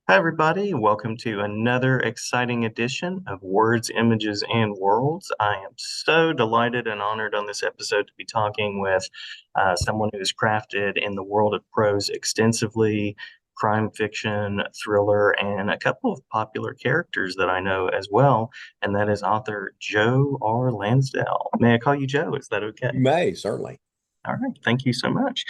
Hi, everybody. Welcome to another exciting edition of Words, Images, and Worlds. I am so delighted and honored on this episode to be talking with someone who has crafted in the world of prose extensively, crime fiction, thriller, and a couple of popular characters that I know as well, and that is author Joe R. Lansdale. May I call you Joe? Is that okay? You may, certainly. All right, thank you so much.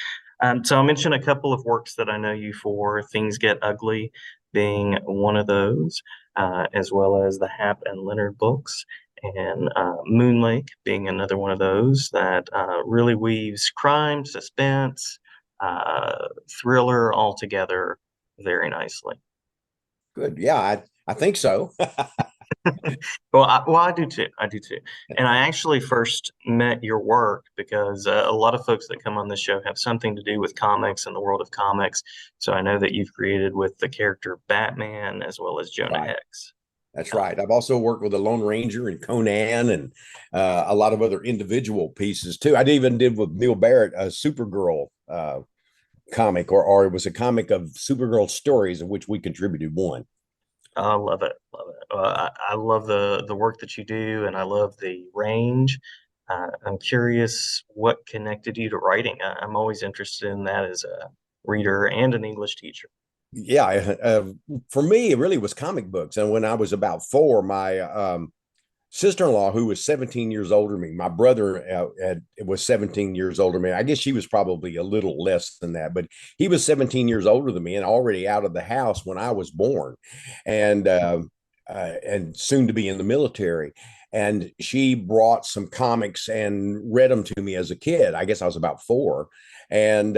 So I'll mention a couple of works that I know you for. Things Get Ugly being one of those, as well as the Hap and Leonard books, and Moon Lake being another one of those that really weaves crime, suspense, thriller all together very nicely. Good. Yeah, I think so. Well, I do too. I do too. And I actually first met your work because a lot of folks that come on this show have something to do with comics and the world of comics. So I know that you've created with the character Batman as well as Jonah Right. Hex. That's Uh, right. I've also worked with the Lone Ranger and Conan and a lot of other individual pieces too. I even did with Neil Barrett a Supergirl comic, or it was a comic of Supergirl stories of which we contributed one. I love it. Love it. I love the work that you do, and I love the range. I'm curious what connected you to writing. I'm always interested in that as a reader and an English teacher. Yeah, for me, it really was comic books. And when I was about four, my sister-in-law, who was 17 years older than me, my brother was 17 years older than me. I guess she was probably a little less than that, but he was 17 years older than me and already out of the house when I was born, and soon to be in the military. And she brought some comics and read them to me as a kid. I guess I was about four, and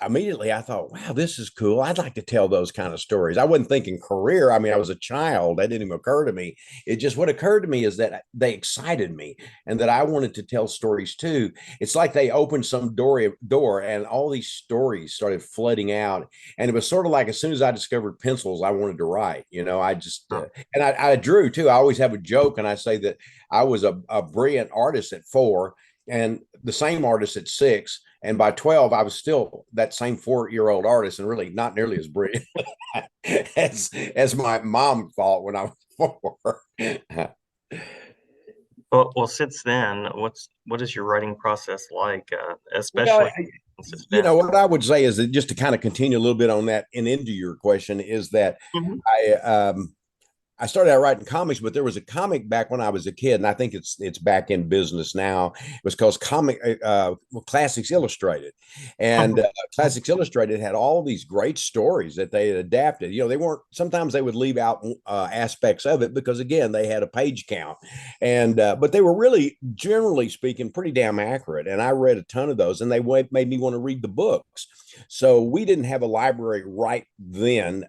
immediately I thought, wow, this is cool. I'd like to tell those kind of stories. I wasn't thinking career. I mean, I was a child. That didn't even occur to me. It just, what occurred to me is that they excited me and that I wanted to tell stories too. It's like they opened some door and all these stories started flooding out. And it was sort of like as soon as I discovered pencils, I wanted to write. I just, and I drew too. I always have a joke and I say that I was a brilliant artist at four and the same artist at six. And by 12, I was still that same 4-year-old artist and really not nearly as brilliant as my mom thought when I was four. Well, since then, what is your writing process like, Well, especially in you know, suspense? what I would say is that just to kind of continue a little bit on that and into your question is that Mhm. I started out writing comics, but there was a comic back when I was a kid, and I think it's back in business now. It was called Classics Illustrated, and Classics Illustrated had all these great stories that they had adapted. They weren't. Sometimes they would leave out aspects of it because again they had a page count, and but they were really, generally speaking, pretty damn accurate. And I read a ton of those, and they made me want to read the books. So we didn't have a library right then.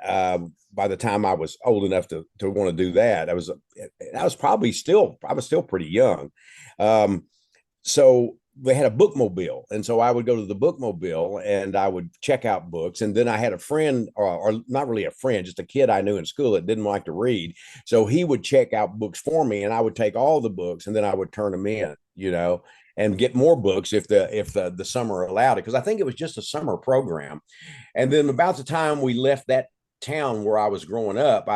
By the time I was old enough to want to do that, I was still pretty young. Um, so they had a bookmobile, and so I would go to the bookmobile and I would check out books. And then I had a friend, or not really a friend, just a kid I knew in school that didn't like to read, so he would check out books for me, and I would take all the books and then I would turn them in, and get more books if the summer allowed it, because I think it was just a summer program. And then about the time we left that town where I was growing up,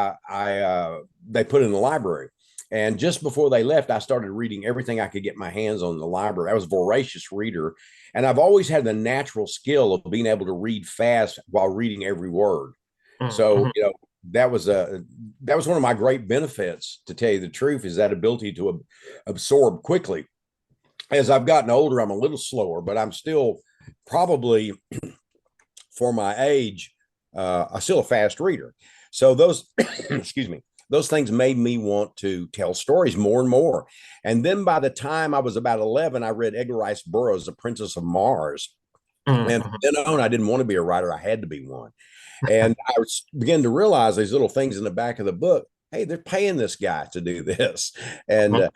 they put in the library. And just before they left, I started reading everything I could get my hands on in the library. I was a voracious reader, and I've always had the natural skill of being able to read fast while reading every word. So, Mhm. that was one of my great benefits, to tell you the truth, is that ability to absorb quickly. As I've gotten older, I'm a little slower, but I'm still probably, for my age, I'm still a fast reader. So those, excuse me, those things made me want to tell stories more and more. And then by the time I was about 11, I read Edgar Rice Burroughs' The Princess of Mars. And from Mhm. then on, I didn't want to be a writer. I had to be one. And I began to realize these little things in the back of the book. Hey, they're paying this guy to do this. And, Mhm.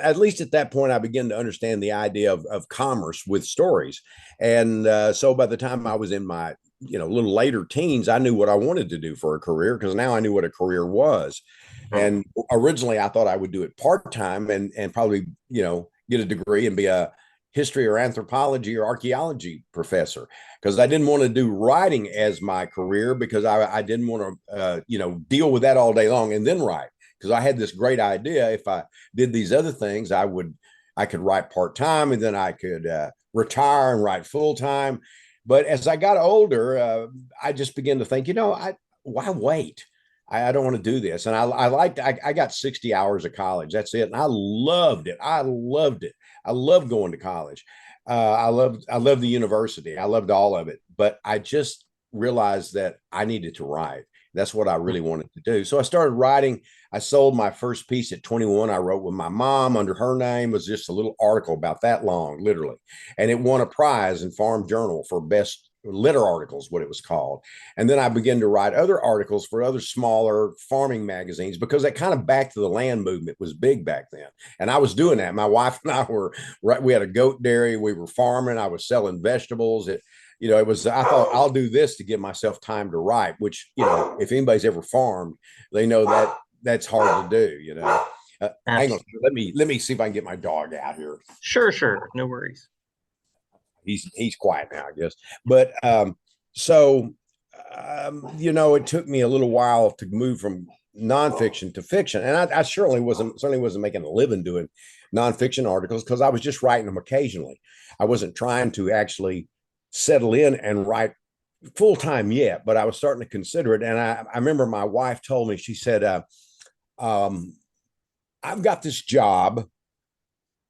at least at that point, I began to understand the idea of commerce with stories. And so by the time I was in my, little later teens, I knew what I wanted to do for a career, because now I knew what a career was. Mhm. And originally I thought I would do it part time and probably, get a degree and be history or anthropology or archaeology professor because I didn't want to do writing as my career because I didn't want to, deal with that all day long and then write because I had this great idea. If I did these other things, I could write part time and then I could retire and write full time. But as I got older, I just began to think, why wait? I don't want to do this. And I got 60 hours of college. That's it. And I loved it. I loved it. I loved going to college. I loved the university. I loved all of it. But I just realized that I needed to write. That's what I really wanted to do. So I started writing. I sold my first piece at 21. I wrote with my mom under her name. It was just a little article about that long, literally. And it won a prize in Farm Journal for best litter articles, what it was called. And then I began to write other articles for other smaller farming magazines because that kind of back to the land movement was big back then. And I was doing that. My wife and I were right. We had a goat dairy. We were farming. I was selling vegetables. It was, I thought I'll do this to give myself time to write, which, if anybody's ever farmed, they know that that's hard to do. Hang on. Let me see if I can get my dog out here. Sure. No worries. He's quiet now, I guess. But so it took me a little while to move from nonfiction to fiction, and I certainly wasn't making a living doing nonfiction articles because I was just writing them occasionally. I wasn't trying to actually settle in and write full time yet, but I was starting to consider it. And I remember my wife told me, she said, I've got this job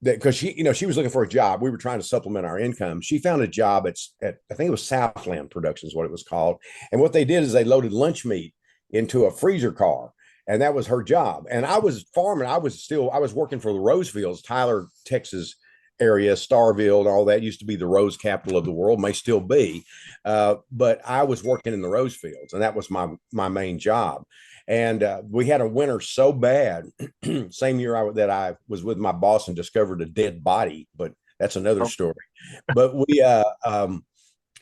that because she was looking for a job. We were trying to supplement our income. She found a job at I think it was Southland Productions, what it was called. And what they did is they loaded lunch meat into a freezer car. And that was her job. And I was farming. I was working for the rose fields, Tyler, Texas area, Starville, and all that used to be the rose capital of the world, may still be. But I was working in the rose fields, and that was my main job. And we had a winter so bad, same year that I was with my boss and discovered a dead body, but that's another story. But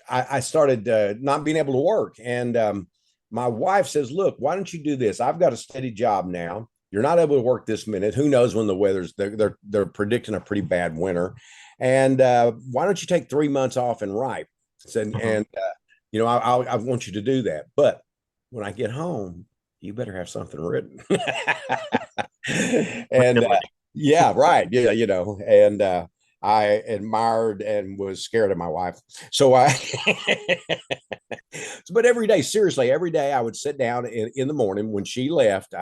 I started not being able to work. And my wife says, look, why don't you do this? I've got a steady job now. You're not able to work this minute. Who knows when the weather's, they're predicting a pretty bad winter. And why don't you take 3 months off and write? I want you to do that. But when I get home, you better have something written. And yeah, right. Yeah, and I admired and was scared of my wife. So but every day, seriously, every day I would sit down in the morning when she left.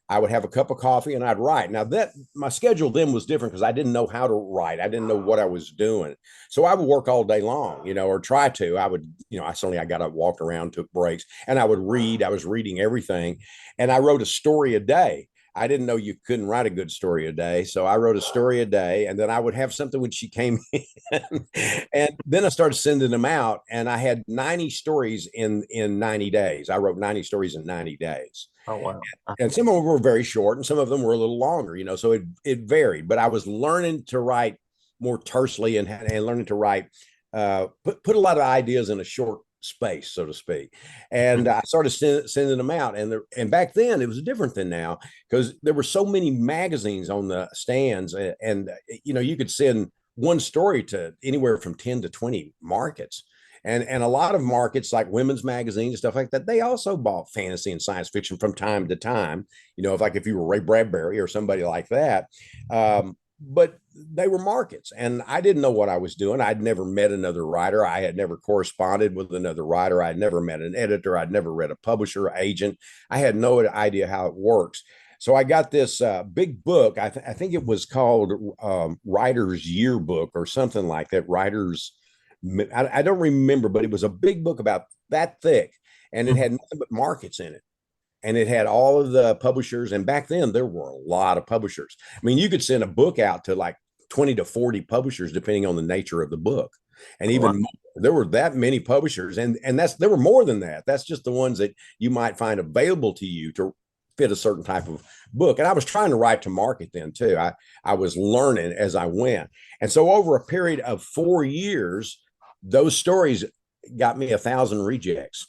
I would have a cup of coffee and I'd write. Now that my schedule then was different because I didn't know how to write. I didn't know what I was doing. So I would work all day long, or try to. I would, I got up, walked around, took breaks, and I would read. I was reading everything. And I wrote a story a day. I didn't know you couldn't write a good story a day. So I wrote a story a day, and then I would have something when she came in. And then I started sending them out, and I had 90 stories in 90 days. I wrote 90 stories in 90 days. Oh, wow. And some of them were very short and some of them were a little longer, so it varied. But I was learning to write more tersely and learning to write, put a lot of ideas in a short space, so to speak. And I started sending them out. And back then it was different than now because there were so many magazines on the stands. And you could send one story to anywhere from 10 to 20 markets. And a lot of markets like women's magazines and stuff like that, they also bought fantasy and science fiction from time to time, if you were Ray Bradbury or somebody like that. But they were markets, and I didn't know what I was doing. I'd never met another writer. I had never corresponded with another writer. I'd never met an editor. I'd never read a publisher or agent. I had no idea how it works. So I got this big book. I think it was called Writer's Yearbook or something like that. I don't remember, but it was a big book about that thick, and it had nothing but markets in it. And it had all of the publishers. And back then, there were a lot of publishers. I mean, you could send a book out to like 20 to 40 publishers, depending on the nature of the book. And even more, there were that many publishers. And there were more than that. That's just the ones that you might find available to you to fit a certain type of book. And I was trying to write to market then too. I was learning as I went. And so over a period of 4 years, those stories got me 1,000 rejects.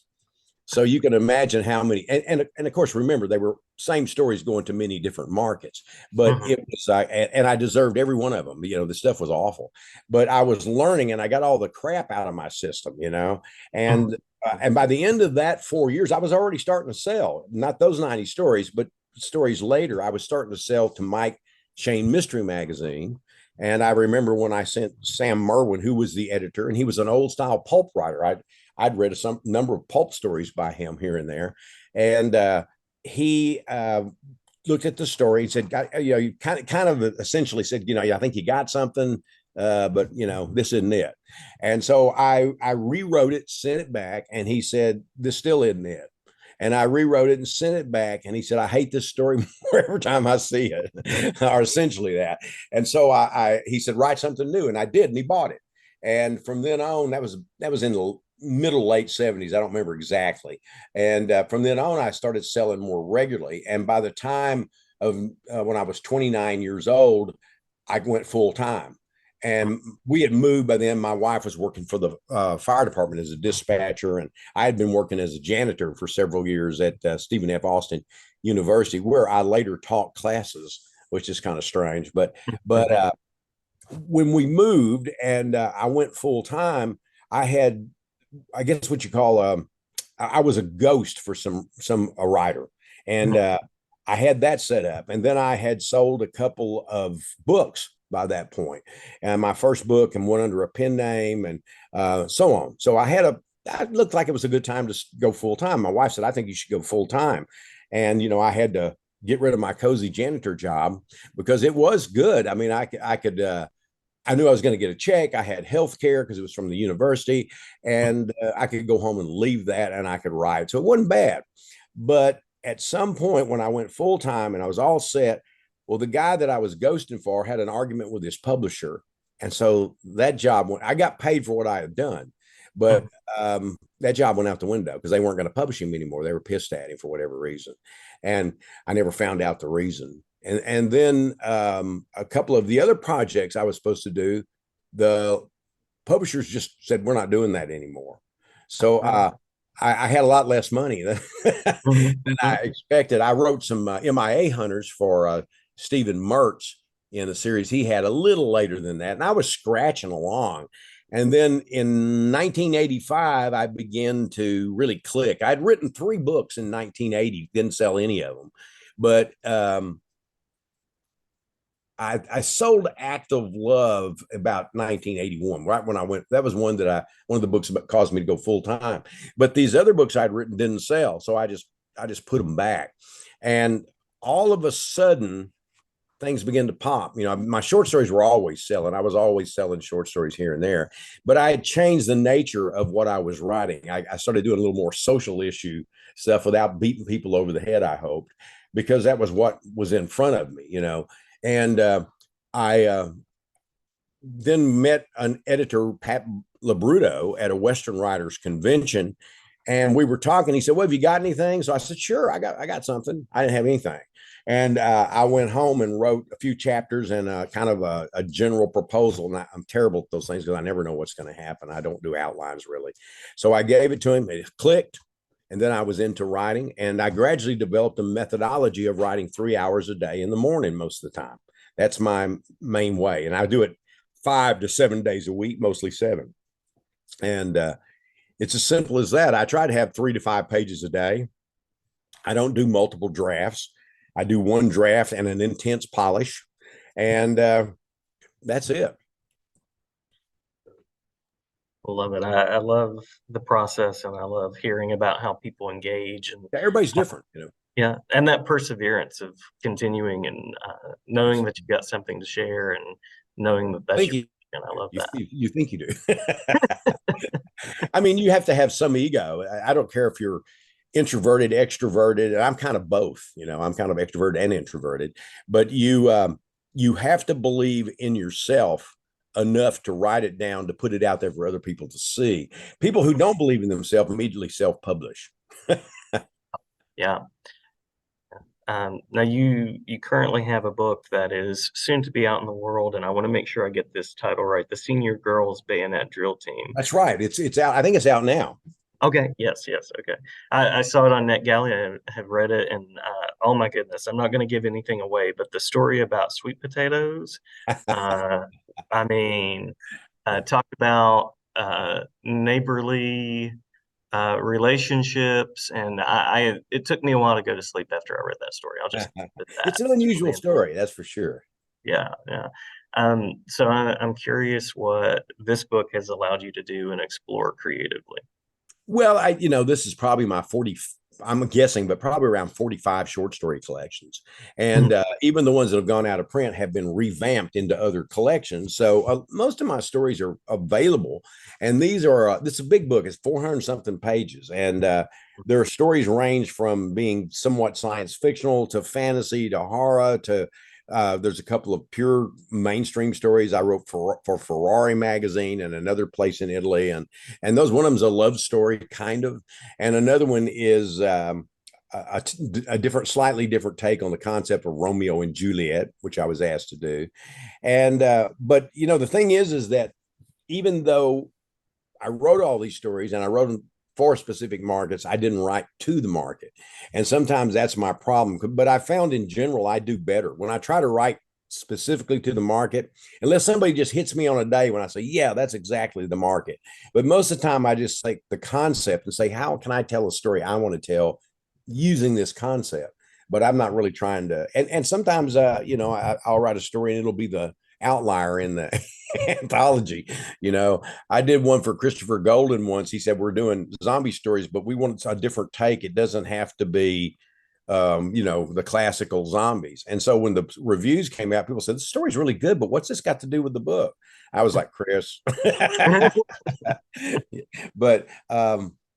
So you can imagine how many, and of course, remember they were same stories going to many different markets, but Mhm. it was, and I deserved every one of them. The stuff was awful, but I was learning and I got all the crap out of my system, Mhm. and by the end of that 4 years, I was already starting to sell, not those 90 stories, but stories later, I was starting to sell to Mike Shane Mystery Magazine. And I remember when I sent Sam Merwin, who was the editor, and he was an old style pulp writer. I'd read some number of pulp stories by him here and there, and he looked at the story and said, you kind of essentially said, I think you got something, but this isn't it. And so I rewrote it, sent it back, and he said, this still isn't it. And I rewrote it and sent it back. And he said, I hate this story more every time I see it, or essentially that. And so he said, write something new. And I did, and he bought it. And from then on, that was in the middle late 70s. I don't remember exactly. And from then on, I started selling more regularly. And by the time of when I was 29 years old, I went full time. And we had moved by then. My wife was working for the fire department as a dispatcher, and I had been working as a janitor for several years at Stephen F. Austin University, where I later taught classes, which is kind of strange. But Mhm. when we moved and I went full time, I had, I guess what you call, I was a ghost for a writer, and I had that set up, and then I had sold a couple of books by that point, and my first book and one under a pen name, and so on. So I had a. It looked like it was a good time to go full time. My wife said, "I think you should go full time," and I had to get rid of my cozy janitor job because it was good. I mean, I could I knew I was going to get a check. I had health care because it was from the university, and I could go home and leave that and I could ride. So it wasn't bad. But at some point when I went full time and I was all set, well, the guy that I was ghosting for had an argument with his publisher. And so that job went, I got paid for what I had done, but Mhm. that job went out the window because they weren't going to publish him anymore. They were pissed at him for whatever reason. And I never found out the reason. And then a couple of the other projects I was supposed to do, the publishers just said we're not doing that anymore. So I had a lot less money than, Mhm. than I expected. I wrote some MIA hunters for Stephen Mertz in the series he had a little later than that, and I was scratching along. And then in 1985, I began to really click. I'd written 3 books in 1980, didn't sell any of them, but I sold Act of Love about 1981, right when I went. That was one of the books that caused me to go full time. But these other books I'd written didn't sell, so I just put them back, and all of a sudden things began to pop. My short stories were always selling. I was always selling short stories here and there, but I had changed the nature of what I was writing. I started doing a little more social issue stuff without beating people over the head, I hoped, because that was what was in front of me. And I then met an editor, Pat Labruto, at a Western Writers Convention, and we were talking. He said, "Well, have you got anything?" So I said, "Sure, I got something." I didn't have anything, and I went home and wrote a few chapters and kind of a general proposal. And I'm terrible at those things because I never know what's going to happen. I don't do outlines really, so I gave it to him. It clicked. And then I was into writing, and I gradually developed a methodology of writing 3 hours a day in the morning most of the time. That's my main way. And I do it 5 to 7 days a week, mostly 7. And it's as simple as that. I try to have 3 to 5 pages a day. I don't do multiple drafts. I do one draft and an intense polish. And that's it. Love it. I love the process, and I love hearing about how people engage, and Everybody's different. yeah, and that perseverance of continuing, and knowing that you've got something to share, and knowing that I that's think your passion. I love you, that. you think you do. I mean, you have to have some ego. I don't care if you're introverted, extroverted, and I'm kind of both. I'm kind of extroverted and introverted, but you have to believe in yourself enough to write it down to put it out there for other people to see. People who don't believe in themselves immediately self-publish. Yeah. Now you currently have a book that is soon to be out in the world, and I want to make sure I get this title right: "The Senior Girls Bayonet Drill Team." That's right. It's out. I think it's out now. Okay, yes, yes, okay. I saw it on NetGalley. I have read it, and oh my goodness, I'm not going to give anything away, but the story about sweet potatoes, uh, I mean, talk about neighborly relationships, and it took me a while to go to sleep after I read that story. I'll just keep it that. It's an It's unusual really, story, that's for sure. yeah, yeah. So I'm curious what this book has allowed you to do and explore creatively. Well, this is probably my 40, I'm guessing, but probably around 45 short story collections. And even the ones that have gone out of print have been revamped into other collections. So most of my stories are available. And this is a big book, it's 400 something pages. And their stories range from being somewhat science fictional to fantasy to horror to there's a couple of pure mainstream stories I wrote for Ferrari magazine and another place in Italy, and those one of them's a love story kind of, and another one is a different, slightly different take on the concept of Romeo and Juliet, which I was asked to do, and but the thing is that even though I wrote all these stories and I wrote them for specific markets, I didn't write to the market. And sometimes that's my problem. But I found in general, I do better when I try to write specifically to the market, unless somebody just hits me on a day when I say, yeah, that's exactly the market. But most of the time, I just take the concept and say, how can I tell a story I want to tell using this concept? But I'm not really trying to. And sometimes, I'll write a story and it'll be the outlier in the anthology. I did one for Christopher Golden once. He said, we're doing zombie stories, but we want a different take. It doesn't have to be, the classical zombies. And so when the reviews came out, people said, the story's really good, but what's this got to do with the book? I was like, Chris. But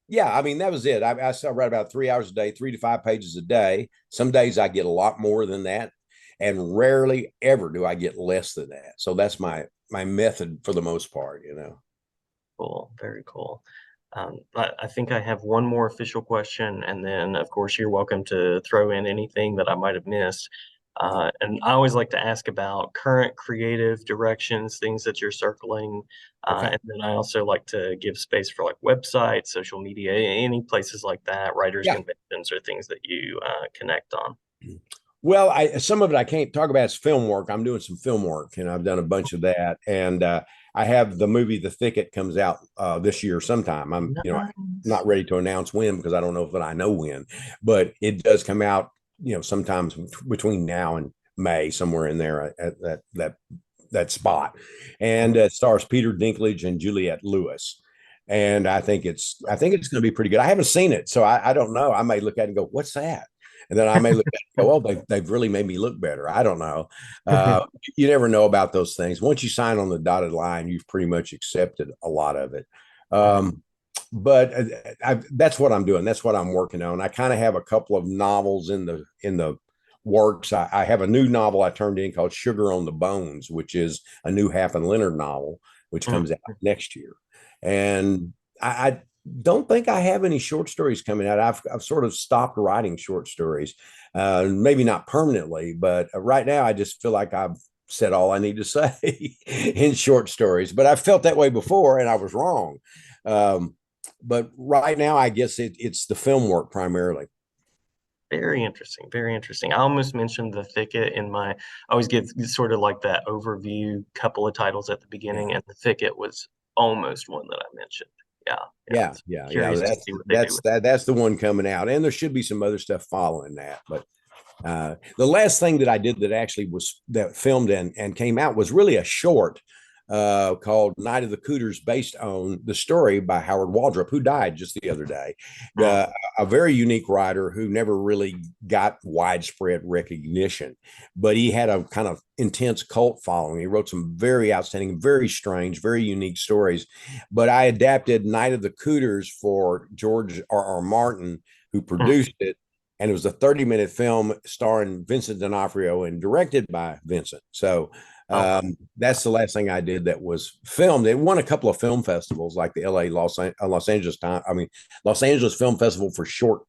yeah, I mean, that was it. I write about 3 hours a day, 3 to 5 pages a day. Some days I get a lot more than that. And rarely ever do I get less than that. So that's my method for the most part. Cool, very cool. I think I have one more official question, and then, of course, you're welcome to throw in anything that I might have missed. And I always like to ask about current creative directions, things that you're circling. Okay. And then I also like to give space for like websites, social media, any places like that, writers' Yeah. conventions, or things that you connect on. Well, some of it I can't talk about is film work. I'm doing some film work, and I've done a bunch of that. And I have the movie The Thicket comes out this year sometime. I'm Nice. not ready to announce when because I don't know that I know when, but it does come out, sometimes between now and May, somewhere in there at that spot. And it stars Peter Dinklage and Juliette Lewis. And I think it's going to be pretty good. I haven't seen it, so I don't know. I may look at it and go, "What's that?" And then I may look at it and go, "Oh, they've really made me look better." I don't know. Uh, you never know about those things. Once you sign on the dotted line, you've pretty much accepted a lot of it. But that's what I'm doing. That's what I'm working on. I kind of have a couple of novels in the works. I have a new novel I turned in called Sugar on the Bones, which is a new Half and Leonard novel, which comes out next year. And I don't think I have any short stories coming out. I've sort of stopped writing short stories, maybe not permanently, but right now I just feel like I've said all I need to say in short stories. But I felt that way before, and I was wrong. Um, but right now, I guess it's the film work primarily. Very interesting, very interesting. I almost mentioned The Thicket in my, I always give sort of like that overview couple of titles at the Yeah. beginning, and The Thicket was almost one that I mentioned. Yeah, yeah. Yeah, So yeah, yeah. curious to That's see what they do that's with that that's the one coming out, and there should be some other stuff following that. But the last thing that I did that actually was that filmed and came out was really a short called Night of the Cooters, based on the story by Howard Waldrop, who died just the other day. it. Uh, a very unique writer who never really got widespread recognition, but he had a kind of intense cult following. He wrote some very outstanding, very strange, very unique stories. But I adapted Night of the Cooters for George R. Martin, who produced it, and it was a 30-minute film starring Vincent D'Onofrio and directed by Vincent. So Oh, wow. that's the last thing I did that was filmed. It won a couple of film festivals, like the LA Los Angeles time. I mean, Los Angeles Film Festival for short,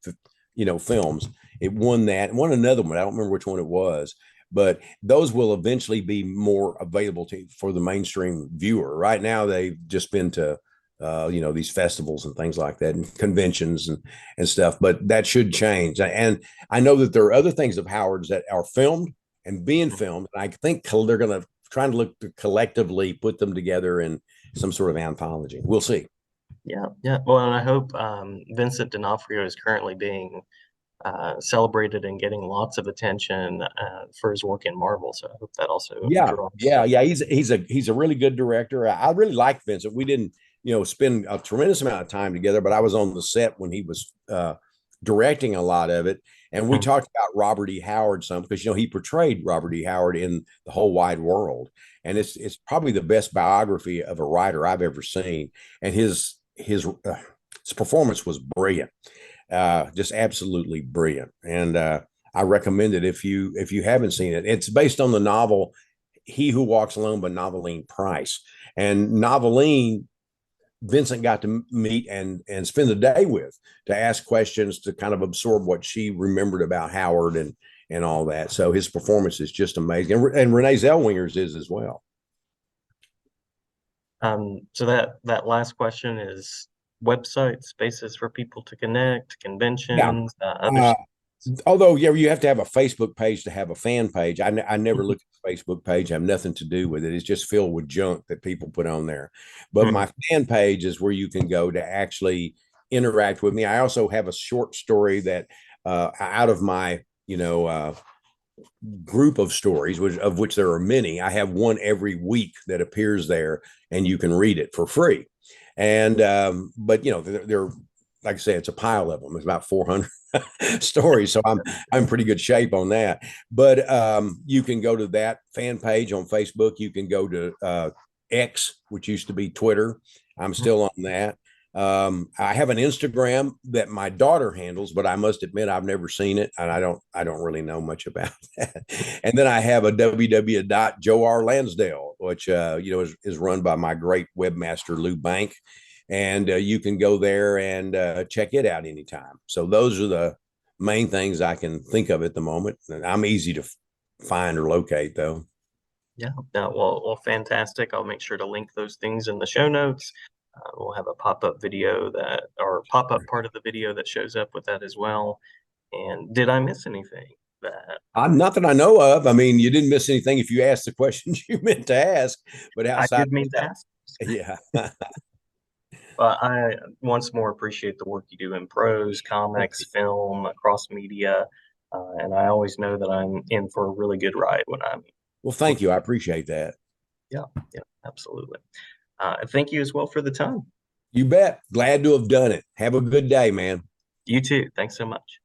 films. It won that. It won another one. I don't remember which one it was, but those will eventually be more available for the mainstream viewer. Right now, they've just been to these festivals and things like that, and conventions and stuff. But that should change. And I know that there are other things of Howard's that are filmed and being filmed. And I think they're going to try to look to collectively put them together in some sort of anthology. We'll see. Yeah, yeah. Well, and I hope Vincent D'Onofrio is currently being celebrated and getting lots of attention for his work in Marvel. So I hope that also Yeah, draws yeah, some. yeah. He's a really good director. I really like Vincent. We didn't, spend a tremendous amount of time together, but I was on the set when he was directing a lot of it, and we Mhm. talked about Robert E. Howard some because he portrayed Robert E. Howard in The Whole Wide World, and it's probably the best biography of a writer I've ever seen, and his performance was brilliant, just absolutely brilliant, and I recommend it if you haven't seen it. It's based on the novel He Who Walks Alone by Noveline Price. And Noveline, Vincent got to meet and spend the day with to ask questions to kind of absorb what she remembered about Howard and all that. So his performance is just amazing, and Renee Zellweger's is as well. So that last question is website spaces for people to connect, Yeah. conventions, other. Uh, Although, yeah, you have to have a Facebook page to have a fan page. I never look at the Facebook page. I have nothing to do with it. It's just filled with junk that people put on there. But Mhm. my fan page is where you can go to actually interact with me. I also have a short story that out of my, group of stories, of which there are many. I have one every week that appears there, and you can read it for free. And but they're like I say, it's a pile of them. It's about 400 stories, so I'm pretty good shape on that. But you can go to that fan page on Facebook. You can go to X, which used to be Twitter. I'm still on that. I have an Instagram that my daughter handles, but I must admit I've never seen it, and I don't really know much about that. And then I have a www.joerlansdale, which is run by my great webmaster Lou Bank, and you can go there and check it out anytime. So those are the main things I can think of at the moment. I'm easy to find or locate, though. Yeah, yeah. Well, fantastic. I'll make sure to link those things in the show notes. We'll have a pop-up video or pop-up part of the video that shows up with that as well. And did I miss anything that I'm not that I know of. I mean, you didn't miss anything if you asked the questions you meant to ask, but I outside did mean to of ask? that, yeah. I once more appreciate the work you do in prose, comics, film, across media, and I always know that I'm in for a really good ride when I'm Well, thank looking. you. I appreciate that. Yeah, yeah, absolutely. Thank you as well for the time. You bet. Glad to have done it. Have a good day, man. You too. Thanks so much.